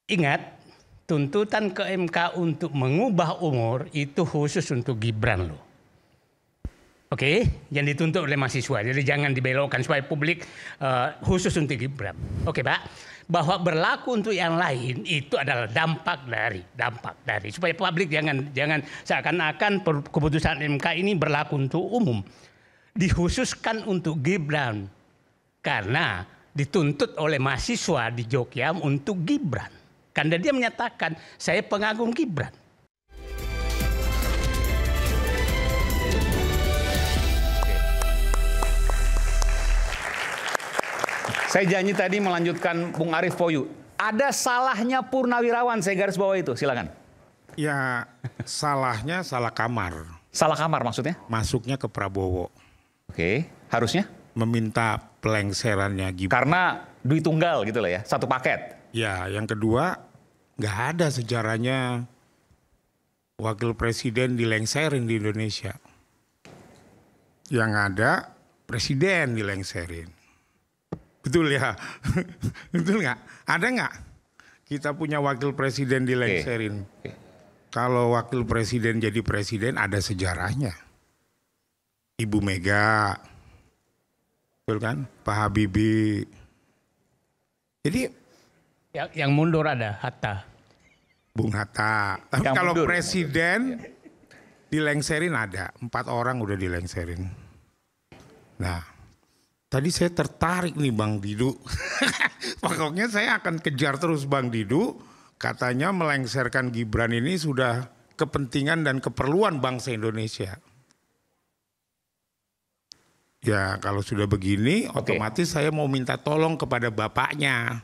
Ingat, tuntutan ke MK untuk mengubah umur itu khusus untuk Gibran loh. Oke, yang dituntut oleh mahasiswa. Jadi jangan dibelokkan supaya publik khusus untuk Gibran. Oke, Pak. Bahwa berlaku untuk yang lain itu adalah dampak dari supaya publik jangan seakan-akan keputusan MK ini berlaku untuk umum. Dikhususkan untuk Gibran karena dituntut oleh mahasiswa di Jogja untuk Gibran. Karena dia menyatakan saya pengagum Gibran. Saya janji tadi melanjutkan Bung Arief Poyu. Ada salahnya Purnawirawan, saya garis bawah itu, silakan. Ya, salahnya salah kamar. Salah kamar maksudnya? Masuknya ke Prabowo. Oke, harusnya? Meminta pelengserannya Gibran. Karena duit tunggal gitu lah ya, satu paket. Ya, yang kedua, nggak ada sejarahnya wakil presiden dilengserin di Indonesia. Yang ada, presiden dilengserin. Betul ya? Betul nggak? Ada nggak? Kita punya wakil presiden dilengserin. Oke. Kalau wakil presiden jadi presiden ada sejarahnya. Ibu Mega, betul kan? Pak Habibie. Jadi yang mundur ada Hatta. Bung Hatta. Tapi kalau mundur, presiden dilengserin ada. 4 orang udah dilengserin. Nah. Tadi saya tertarik nih Bang Didu. Pokoknya saya akan kejar terus Bang Didu. Katanya melengserkan Gibran ini sudah kepentingan dan keperluan bangsa Indonesia. Ya kalau sudah begini otomatis saya mau minta tolong kepada bapaknya.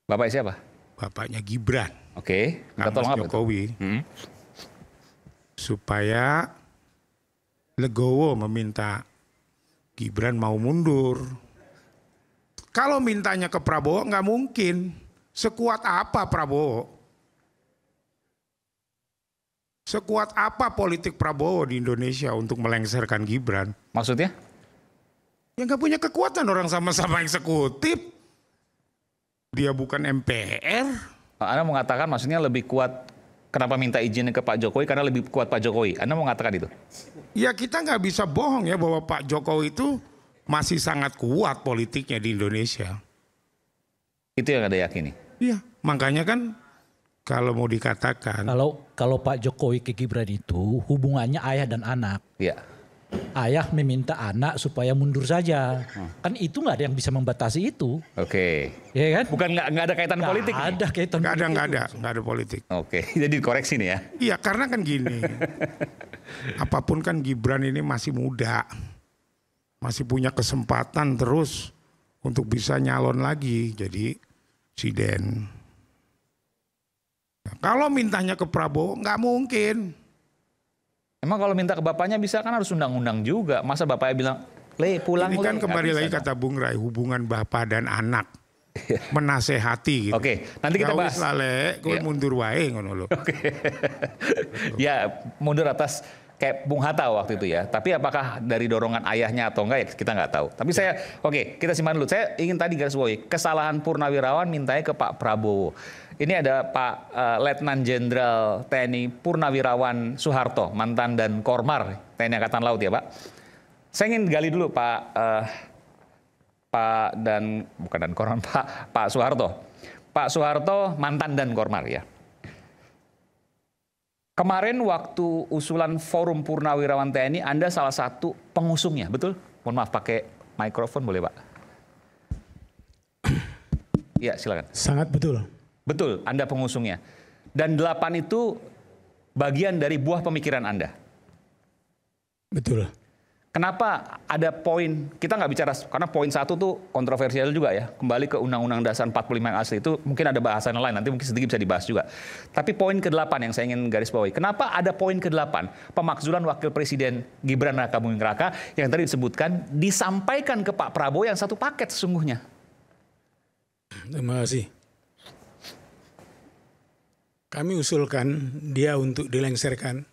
Bapak siapa? Bapaknya Gibran. Oke, minta tolong apa Jokowi. Supaya legowo meminta Gibran mau mundur. Kalau mintanya ke Prabowo nggak mungkin. Sekuat apa Prabowo? Sekuat apa politik Prabowo di Indonesia untuk melengserkan Gibran? Maksudnya? Ya nggak punya kekuatan, orang sama-sama eksekutif. Dia bukan MPR. Anda mengatakan maksudnya lebih kuat. Kenapa minta izinnya ke Pak Jokowi? Karena lebih kuat Pak Jokowi. Anda mau mengatakan itu? Ya kita nggak bisa bohong ya bahwa Pak Jokowi itu masih sangat kuat politiknya di Indonesia. Itu yang Anda yakini? Iya, makanya kan kalau mau dikatakan. Kalau Pak Jokowi ke Gibran itu hubungannya ayah dan anak. Iya. Ayah meminta anak supaya mundur saja. Kan itu nggak ada yang bisa membatasi itu. Oke. Ya kan? Bukan nggak ada kaitan politik? Ada kaitan Nggak ada politik. Oke, jadi dikoreksi nih ya. Iya, karena kan gini. Apapun kan Gibran ini masih muda. Masih punya kesempatan terus untuk bisa nyalon lagi jadi presiden. Nah, kalau mintanya ke Prabowo nggak mungkin. Emang kalau minta ke bapaknya bisa kan harus undang-undang juga. Masa bapaknya bilang, Le pulang. Ini kan kembali lagi kata Bung Rai, hubungan bapak dan anak. Menasehati gitu. Oke, nanti kita bahas. Lale, mundur wae ngono lho. Oke. Ya, mundur atas kayak Bung Hatta waktu itu ya. Tapi apakah dari dorongan ayahnya atau enggak ya kita nggak tahu. Tapi kita simpan dulu. Saya ingin tadi garis bawahi kesalahan Purnawirawan mintanya ke Pak Prabowo. Ini ada Pak Letnan Jenderal TNI Purnawirawan Soeharto, mantan dan Kormar TNI Angkatan Laut ya Pak. Saya ingin gali dulu Pak Soeharto. Pak Soeharto mantan dan Kormar ya. Kemarin waktu usulan Forum Purnawirawan TNI, Anda salah satu pengusungnya, betul? Mohon maaf pakai mikrofon boleh Pak? Ya silakan. Sangat betul. Betul, Anda pengusungnya. Dan 8 itu bagian dari buah pemikiran Anda. Betul. Kenapa ada poin, kita nggak bicara, karena poin 1 tuh kontroversial juga ya. Kembali ke Undang-Undang Dasar 45 yang asli itu mungkin ada bahasan lain, nanti mungkin sedikit bisa dibahas juga. Tapi poin ke-8 yang saya ingin garis bawahi. Kenapa ada poin ke-8? Pemakzulan Wakil Presiden Gibran Rakabuming Raka yang tadi disebutkan, disampaikan ke Pak Prabowo yang satu paket sesungguhnya. Terima kasih. Kami usulkan dia untuk dilengserkan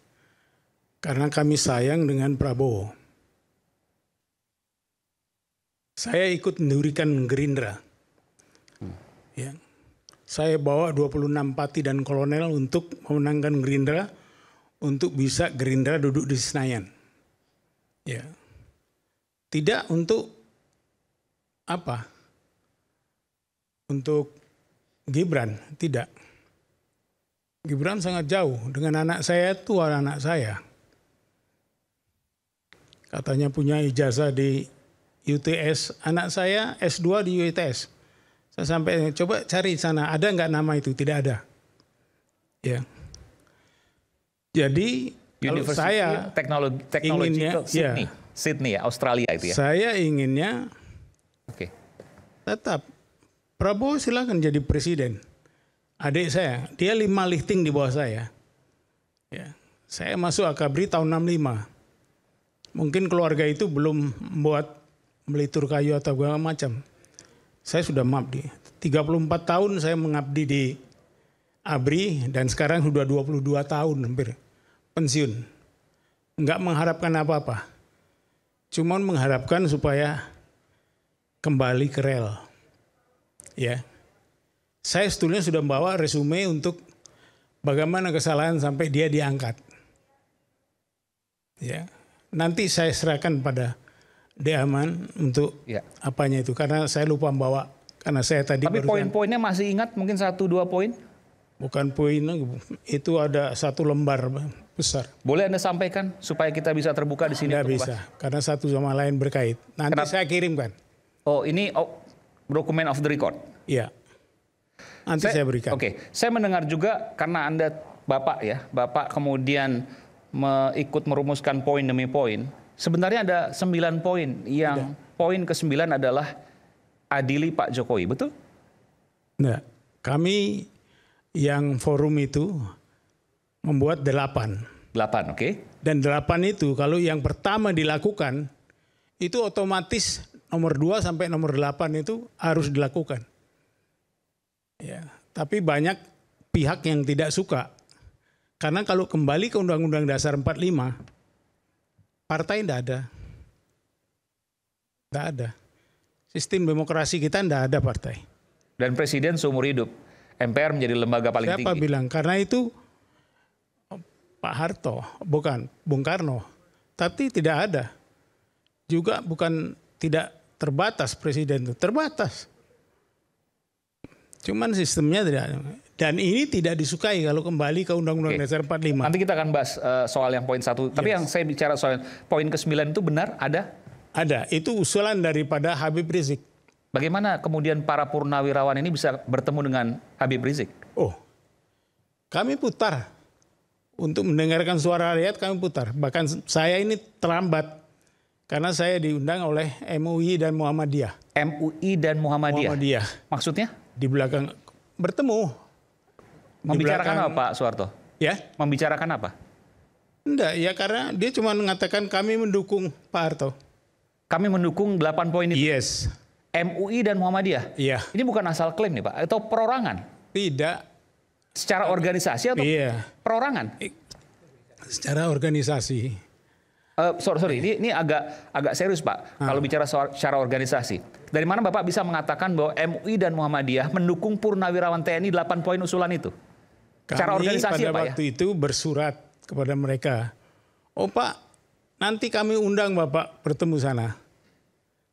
karena kami sayang dengan Prabowo. Saya ikut mendirikan Gerindra. Ya. saya bawa 26 pati dan kolonel untuk memenangkan Gerindra, untuk bisa Gerindra duduk di Senayan. Ya. Tidak untuk apa? Untuk Gibran, tidak. Gibran sangat jauh dengan anak saya, tua anak saya. Katanya punya ijazah di UTS, anak saya S2 di UTS. Saya sampai coba cari sana, ada nggak nama itu? Tidak ada. Ya. Jadi kalau saya Technological Sydney ya, Australia itu ya. Saya inginnya tetap Prabowo silakan jadi presiden. Adik saya, dia 5 lifting di bawah saya. Ya. Saya masuk Akabri tahun 65. Mungkin keluarga itu belum membuat melitur kayu atau segala macam. Saya sudah mengabdi. 34 tahun saya mengabdi di ABRI dan sekarang sudah 22 tahun hampir pensiun. Enggak mengharapkan apa-apa. Cuman mengharapkan supaya kembali ke rel. Ya. Saya sebetulnya sudah membawa resume untuk bagaimana kesalahan sampai dia diangkat. Ya. Nanti saya serahkan pada Deaman untuk apanya itu. Karena saya lupa membawa. Karena saya tadi Tapi poin-poinnya masih ingat mungkin 1-2 poin? Bukan poin, itu ada 1 lembar besar. Boleh Anda sampaikan supaya kita bisa terbuka di sini? Tidak bisa, karena satu sama lain berkait. Nanti saya kirimkan. Oh ini dokumen of the record? Iya. Nanti saya berikan. Oke, saya mendengar juga karena Anda Bapak kemudian ikut merumuskan poin demi poin. Sebenarnya ada 9 poin yang poin ke-9 adalah adili Pak Jokowi, betul? Nah, kami yang forum itu membuat 8. 8, oke. Dan 8 itu kalau yang pertama dilakukan, itu otomatis nomor 2 sampai nomor 8 itu harus dilakukan. Ya, tapi banyak pihak yang tidak suka. Karena kalau kembali ke Undang-Undang Dasar 45, partai tidak ada. Tidak ada. Sistem demokrasi kita tidak ada partai. Dan presiden seumur hidup. MPR menjadi lembaga paling tinggi. Siapa bilang? Karena itu Pak Harto, bukan Bung Karno. Tapi tidak ada. Juga bukan tidak terbatas presiden itu. Terbatas. Cuman sistemnya tidak ada. Dan ini tidak disukai kalau kembali ke Undang-Undang Dasar 45. Nanti kita akan bahas soal yang poin 1. Tapi yang saya bicara soal poin ke-9 itu benar ada? Ada. Itu usulan daripada Habib Rizik. Bagaimana kemudian para purnawirawan ini bisa bertemu dengan Habib Rizik? Oh, kami putar. Untuk mendengarkan suara rakyat kami putar. Bahkan saya ini terlambat. Karena saya diundang oleh MUI dan Muhammadiyah. MUI dan Muhammadiyah? Muhammadiyah. Maksudnya? Di belakang bertemu. Membicarakan apa Pak Soeharto? Ya? Membicarakan apa? Enggak, ya karena dia cuma mengatakan kami mendukung Pak Harto. Kami mendukung 8 poin itu? Yes. MUI dan Muhammadiyah? Iya. Ini bukan asal klaim nih Pak, atau perorangan? Tidak. Secara organisasi atau perorangan? Secara organisasi. Sorry, ini agak serius Pak. Kalau bicara secara organisasi, dari mana Bapak bisa mengatakan bahwa MUI dan Muhammadiyah mendukung Purnawirawan TNI 8 poin usulan itu? Secara organisasi pada Pak waktu itu bersurat kepada mereka, oh Pak, nanti kami undang Bapak bertemu sana.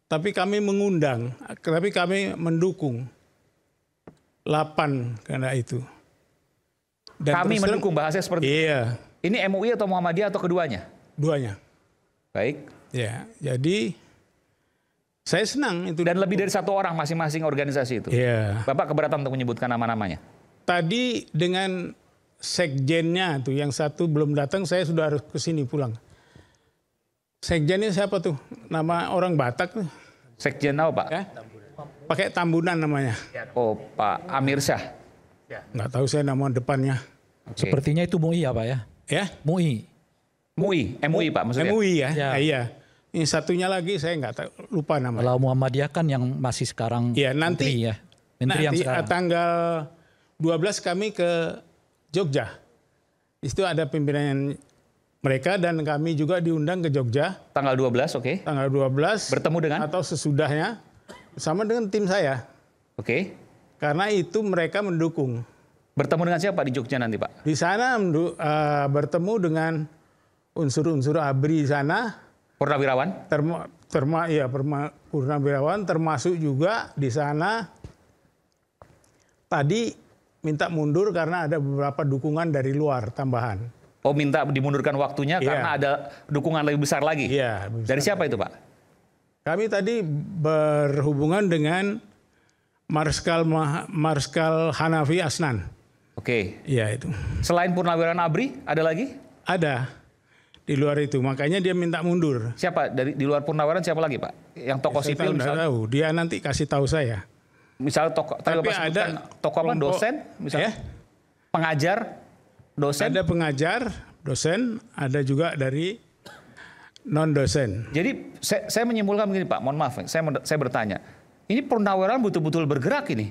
Tapi kami mengundang, tapi kami mendukung 8 karena itu. Dan kami mendukung bahasanya seperti itu. Iya. Ini MUI atau Muhammadiyah atau keduanya? Duanya. Baik. Ya, jadi saya senang itu. Dan lebih dari 1 orang masing-masing organisasi itu. Iya. Bapak keberatan untuk menyebutkan nama-namanya? Tadi dengan sekjennya tuh yang satu belum datang, saya sudah harus ke sini pulang. Sekjennya siapa tuh? Nama orang Batak tuh. Sekjen apa Pak? Ya? Pakai Tambunan namanya. Oh Pak Amir Syah. Nggak tahu saya nama depannya. Okay. Sepertinya itu MUI ya Pak ya? Ya? MUI Pak maksudnya? MUI ya? Ya. Iya. Ini satunya lagi saya nggak tahu, lupa namanya. Kalau Muhammadiyah kan yang masih sekarang nanti, menteri ya. Menteri yang nanti sekarang. tanggal 12 kami ke Jogja. Itu ada pimpinan mereka dan kami juga diundang ke Jogja. Tanggal 12, oke. Tanggal 12. Bertemu dengan? Atau sesudahnya. Bersama dengan tim saya. Oke. Karena itu mereka mendukung. Bertemu dengan siapa di Jogja nanti, Pak? Di sana bertemu dengan unsur-unsur ABRI di sana. Purnawirawan? Purnawirawan termasuk juga di sana. Tadi minta mundur karena ada beberapa dukungan dari luar tambahan. Oh, minta dimundurkan waktunya karena ada dukungan lebih besar lagi? Iya. Dari siapa itu, Pak? Kami tadi berhubungan dengan Marskal Hanafi Asnan. Oke. Iya itu. Selain Purnawirawan ABRI, ada lagi? Ada di luar itu, makanya dia minta mundur. Siapa di luar Purnawirawan siapa lagi, Pak? Yang tokoh sipil misalnya? Tahu, dia nanti kasih tahu saya. Misalnya tokoh, tapi ada tokoh dosen, misalnya pengajar, dosen. Ada pengajar, dosen, ada juga dari non dosen. Jadi saya menyimpulkan begini, Pak. Mohon maaf, saya bertanya. Ini Purnawirawan betul-betul bergerak ini.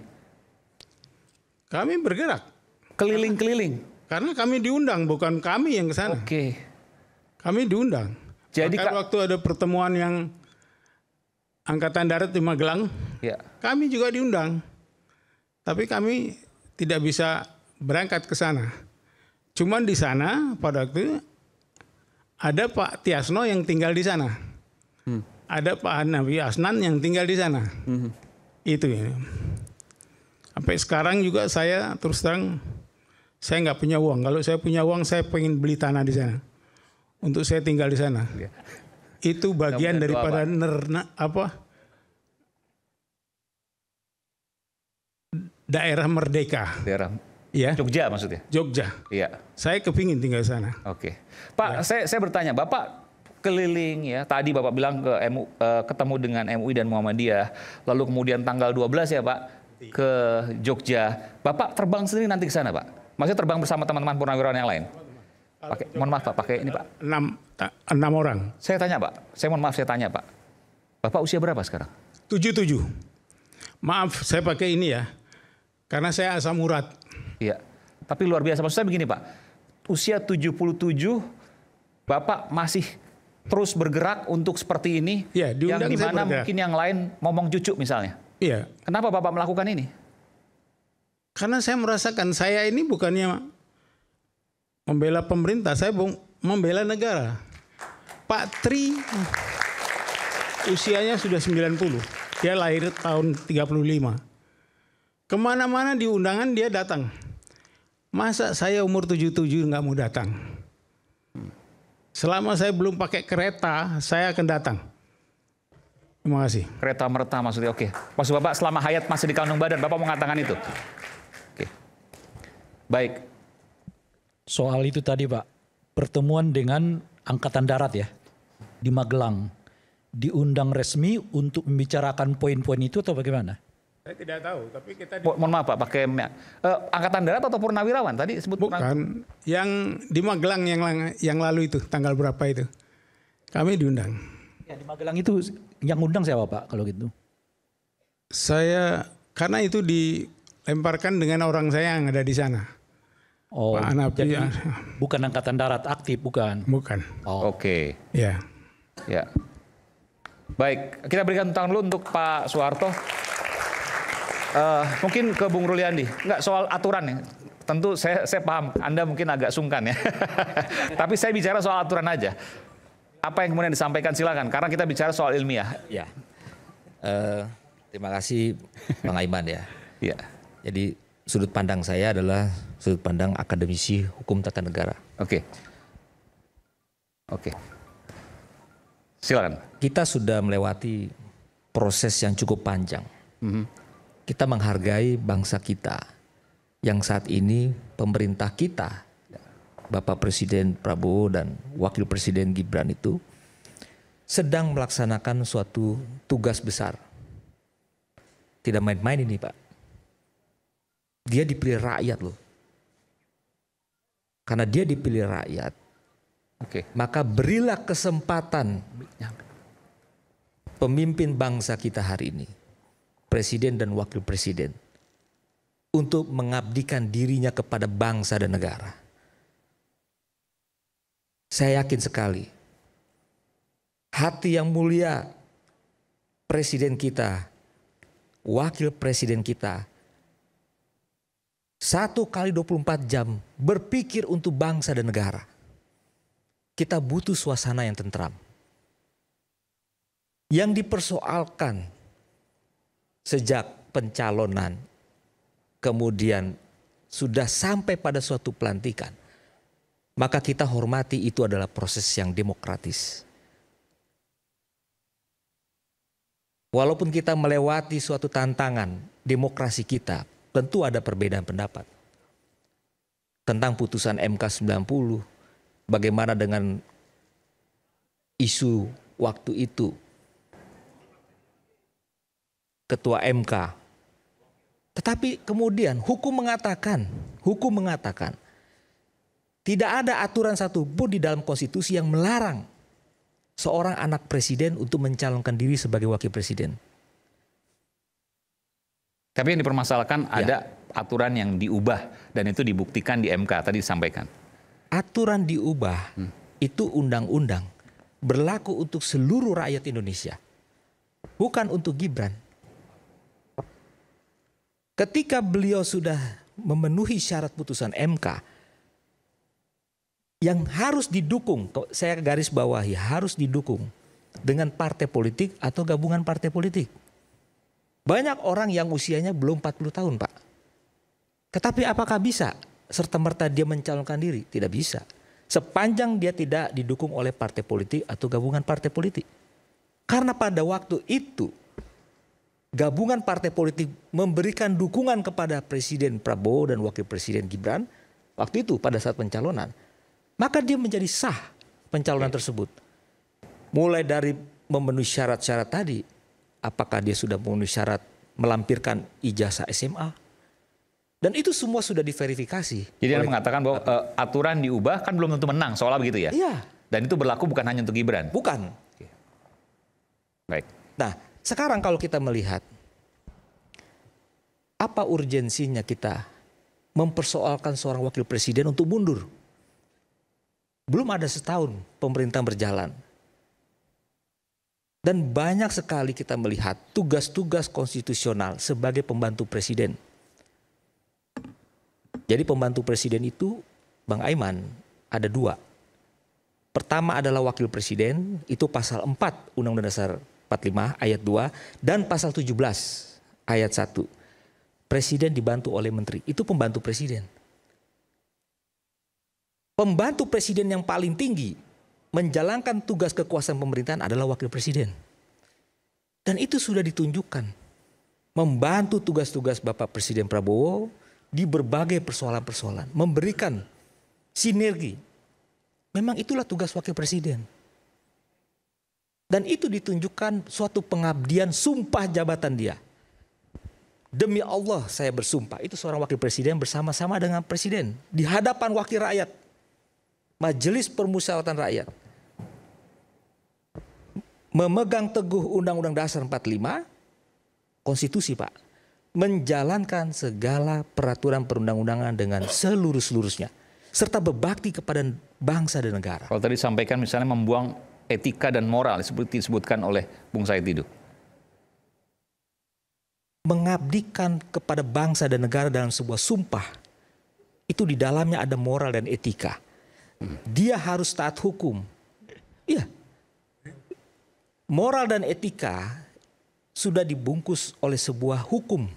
Kami bergerak. Keliling-keliling. Karena kami diundang, bukan kami yang ke sana. Oke. Kami diundang. Jadi waktu ada pertemuan yang Angkatan Darat di Magelang, ya, kami juga diundang. Tapi kami tidak bisa berangkat ke sana. Cuman di sana pada waktu itu ada Pak Tiasno yang tinggal di sana. Ada Pak Hanafi Asnan yang tinggal di sana. Itu ya. Sampai sekarang juga saya terus terang saya nggak punya uang. Kalau saya punya uang, saya pengen beli tanah di sana untuk saya tinggal di sana. Ya. Itu bagian daripada daerah merdeka. Daerah Ya. Jogja maksudnya? Jogja. Iya. Saya kepingin tinggal di sana. Oke. Pak, saya bertanya, Bapak keliling ya. Tadi Bapak bilang ketemu dengan MUI dan Muhammadiyah. Lalu kemudian tanggal 12 ya, Pak, ke Jogja. Bapak terbang sendiri nanti ke sana, Pak? Maksudnya terbang bersama teman-teman Purnawirawan yang lain? Mohon maaf, Pak, pakai ini, Pak. 6 orang. Saya tanya, Pak. Mohon maaf, saya tanya, Pak. Bapak usia berapa sekarang? 77. Maaf, saya pakai ini ya. Karena saya asam urat. Iya. Tapi luar biasa. Maksud saya begini, Pak. Usia 77, Bapak masih terus bergerak untuk seperti ini. Ya, yang diundang dimana saya bergerak. mungkin yang lain ngomong cucu misalnya. Iya. Kenapa Bapak melakukan ini? Karena saya merasakan saya ini bukannya membela pemerintah, saya membela negara. Pak Tri usianya sudah 90. Dia lahir tahun 35. Kemana-mana di undangan dia datang. Masa saya umur 77 nggak mau datang? Selama saya belum pakai kereta, saya akan datang. Terima kasih. Kereta merta maksudnya, oke. Maksud Bapak selama hayat masih di kandung badan, Bapak mengatakan itu? Oke. Baik. Soal itu tadi Pak, pertemuan dengan Angkatan Darat ya, di Magelang. Diundang resmi untuk membicarakan poin-poin itu atau bagaimana? Saya tidak tahu, tapi kita... Mohon maaf Pak, pakai Angkatan Darat atau Purnawirawan? Tadi sebut Bukan, yang di Magelang yang lalu itu, tanggal berapa itu. Kami diundang. Ya, di Magelang itu yang undang siapa Pak kalau gitu? Saya, karena itu dilemparkan dengan orang saya yang ada di sana. Oh, Pak Hanafi, jadi bukan Angkatan Darat aktif, bukan? Bukan. Oh. Oke. Ya. Ya. Baik, kita berikan tangan dulu untuk Pak Soeharto. Mungkin ke Bung Ruliandi. Enggak, soal aturan ya. Tentu saya paham, Anda mungkin agak sungkan ya. Tapi saya bicara soal aturan aja. Apa yang kemudian disampaikan silakan, karena kita bicara soal ilmiah. Ya, terima kasih Bang Aiman ya. Ya. Jadi sudut pandang saya adalah sudut pandang akademisi hukum tata negara. Oke. Oke. Silakan. Kita sudah melewati proses yang cukup panjang. Kita menghargai bangsa kita yang saat ini pemerintah kita, Bapak Presiden Prabowo dan Wakil Presiden Gibran itu sedang melaksanakan suatu tugas besar. Tidak main-main ini Pak. Dia dipilih rakyat loh. Karena dia dipilih rakyat, maka berilah kesempatan pemimpin bangsa kita hari ini, Presiden dan Wakil Presiden, untuk mengabdikan dirinya kepada bangsa dan negara. Saya yakin sekali, hati yang mulia Presiden kita, Wakil Presiden kita, 1 kali 24 jam berpikir untuk bangsa dan negara. Kita butuh suasana yang tentram. Yang dipersoalkan sejak pencalonan, kemudian sudah sampai pada suatu pelantikan, maka kita hormati itu adalah proses yang demokratis. Walaupun kita melewati suatu tantangan demokrasi kita, tentu ada perbedaan pendapat. Tentang putusan MK 90, bagaimana dengan isu waktu itu, Ketua MK. Tetapi kemudian hukum mengatakan tidak ada aturan satupun di dalam konstitusi yang melarang seorang anak presiden untuk mencalonkan diri sebagai wakil presiden. Tapi yang dipermasalahkan ada aturan yang diubah dan itu dibuktikan di MK tadi disampaikan. Aturan diubah itu undang-undang berlaku untuk seluruh rakyat Indonesia, bukan untuk Gibran. Ketika beliau sudah memenuhi syarat putusan MK yang harus didukung, saya garis bawahi, harus didukung dengan partai politik atau gabungan partai politik. Banyak orang yang usianya belum 40 tahun, Pak. Tetapi apakah bisa serta-merta dia mencalonkan diri? Tidak bisa. Sepanjang dia tidak didukung oleh partai politik atau gabungan partai politik. Karena pada waktu itu gabungan partai politik memberikan dukungan kepada Presiden Prabowo dan Wakil Presiden Gibran waktu itu pada saat pencalonan, maka dia menjadi sah pencalonan tersebut. Mulai dari memenuhi syarat-syarat tadi, apakah dia sudah memenuhi syarat melampirkan ijazah SMA, dan itu semua sudah diverifikasi. Jadi Anda mengatakan bahwa aturan diubah kan belum tentu menang, soalnya begitu ya? Iya. Dan itu berlaku bukan hanya untuk Gibran? Bukan. Baik. Nah, sekarang kalau kita melihat apa urgensinya kita mempersoalkan seorang wakil presiden untuk mundur. Belum ada setahun pemerintah berjalan. Dan banyak sekali kita melihat tugas-tugas konstitusional sebagai pembantu presiden. Jadi pembantu presiden itu, Bang Aiman, ada 2. Pertama adalah wakil presiden, itu pasal 4 Undang-Undang Dasar 45 ayat 2 dan pasal 17 ayat 1. Presiden dibantu oleh menteri, itu pembantu presiden. Pembantu presiden yang paling tinggi menjalankan tugas kekuasaan pemerintahan adalah wakil presiden. Dan itu sudah ditunjukkan. Membantu tugas-tugas Bapak Presiden Prabowo di berbagai persoalan-persoalan. Memberikan sinergi. Memang itulah tugas wakil presiden. Dan itu ditunjukkan suatu pengabdian sumpah jabatan dia. Demi Allah saya bersumpah. Itu seorang wakil presiden bersama-sama dengan presiden. Di hadapan wakil rakyat. Majelis Permusyawaratan Rakyat. Memegang teguh Undang-Undang Dasar 45. Konstitusi, Pak. Menjalankan segala peraturan perundang-undangan dengan seluruh-seluruhnya. Serta berbakti kepada bangsa dan negara. Kalau tadi sampaikan misalnya membuang etika dan moral seperti disebutkan oleh Bung Said Didu. Mengabdikan kepada bangsa dan negara dalam sebuah sumpah. Itu di dalamnya ada moral dan etika. Dia harus taat hukum. Iya. Moral dan etika sudah dibungkus oleh sebuah hukum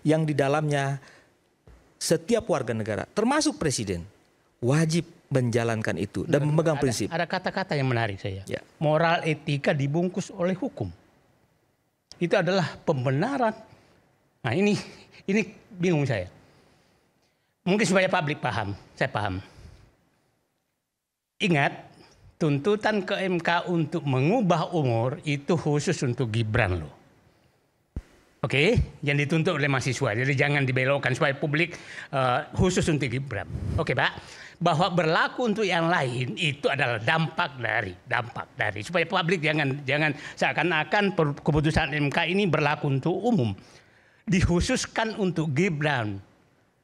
yang di dalamnya setiap warga negara, termasuk presiden, wajib menjalankan itu dan memegang prinsip. Ada kata-kata yang menarik saya. Ya. Moral etika dibungkus oleh hukum. Itu adalah pembenaran. Nah ini bingung saya. Mungkin supaya publik paham, saya paham. Ingat, tuntutan ke MK untuk mengubah umur itu khusus untuk Gibran loh. Oke, yang dituntut oleh mahasiswa. Jadi jangan dibelokkan supaya publik khusus untuk Gibran. Oke, Pak. Bahwa berlaku untuk yang lain itu adalah dampak dari supaya publik jangan seakan-akan keputusan MK ini berlaku untuk umum. Dikhususkan untuk Gibran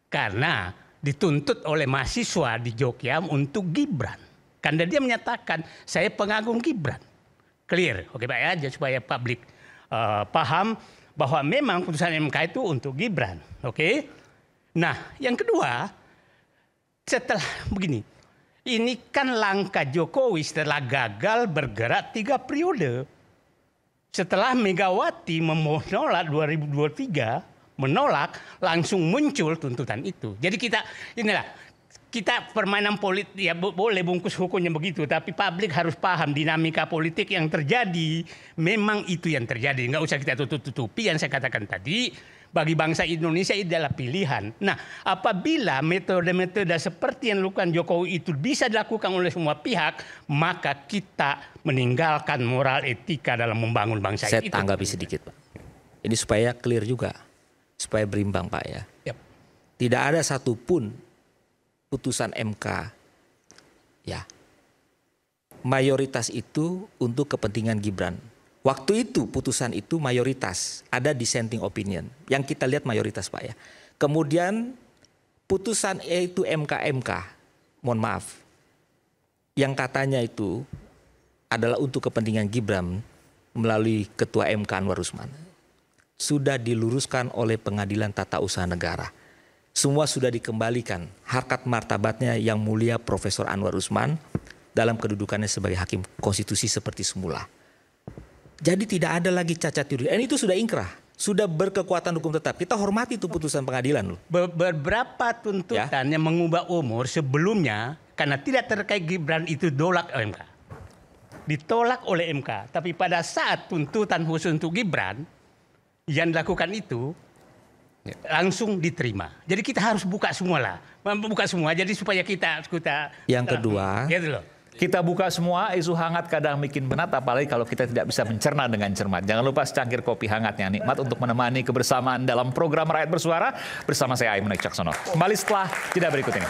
karena dituntut oleh mahasiswa di Jogja untuk Gibran. Karena dia menyatakan saya pengagum Gibran. Clear, oke Pak ya, supaya publik paham bahwa memang putusan MK itu untuk Gibran, oke? Nah, yang kedua, setelah begini, ini kan langkah Jokowi setelah gagal bergerak 3 periode. Setelah Megawati menolak 2023, langsung muncul tuntutan itu. Jadi kita permainan politik ya boleh bungkus hukumnya begitu, tapi publik harus paham dinamika politik yang terjadi. Memang itu yang terjadi, nggak usah kita tutup-tutupi. Yang saya katakan tadi, bagi bangsa Indonesia itu adalah pilihan. Nah, apabila metode-metode seperti yang dilakukan Jokowi itu bisa dilakukan oleh semua pihak, maka kita meninggalkan moral etika dalam membangun bangsa Saya itu. Saya tanggapi sedikit, Pak. Ini supaya clear juga, supaya berimbang, Pak ya. Yep. Tidak ada satupun putusan MK, ya, mayoritas itu untuk kepentingan Gibran. Waktu itu putusan itu mayoritas, ada dissenting opinion. Yang kita lihat mayoritas, Pak ya. Kemudian putusan itu MK, mohon maaf, yang katanya itu adalah untuk kepentingan Gibran melalui Ketua MK Anwar Usman. Sudah diluruskan oleh Pengadilan Tata Usaha Negara. Semua sudah dikembalikan harkat martabatnya yang mulia Profesor Anwar Usman dalam kedudukannya sebagai hakim konstitusi seperti semula. Jadi tidak ada lagi cacat juridik. Itu sudah ingkrah, sudah berkekuatan hukum tetap. Kita hormati itu putusan pengadilan loh. Beberapa tuntutan yang mengubah umur sebelumnya karena tidak terkait Gibran itu ditolak oleh MK. Tapi pada saat tuntutan khusus untuk Gibran yang dilakukan itu langsung diterima. Jadi kita harus buka semua lah, jadi supaya kita yang kedua. Gitu loh. Kita buka semua, isu hangat kadang bikin penat, apalagi kalau kita tidak bisa mencerna dengan cermat. Jangan lupa secangkir kopi hangat yang nikmat untuk menemani kebersamaan dalam program Rakyat Bersuara bersama saya Aiman Wicaksono. Kembali setelah jeda berikut ini.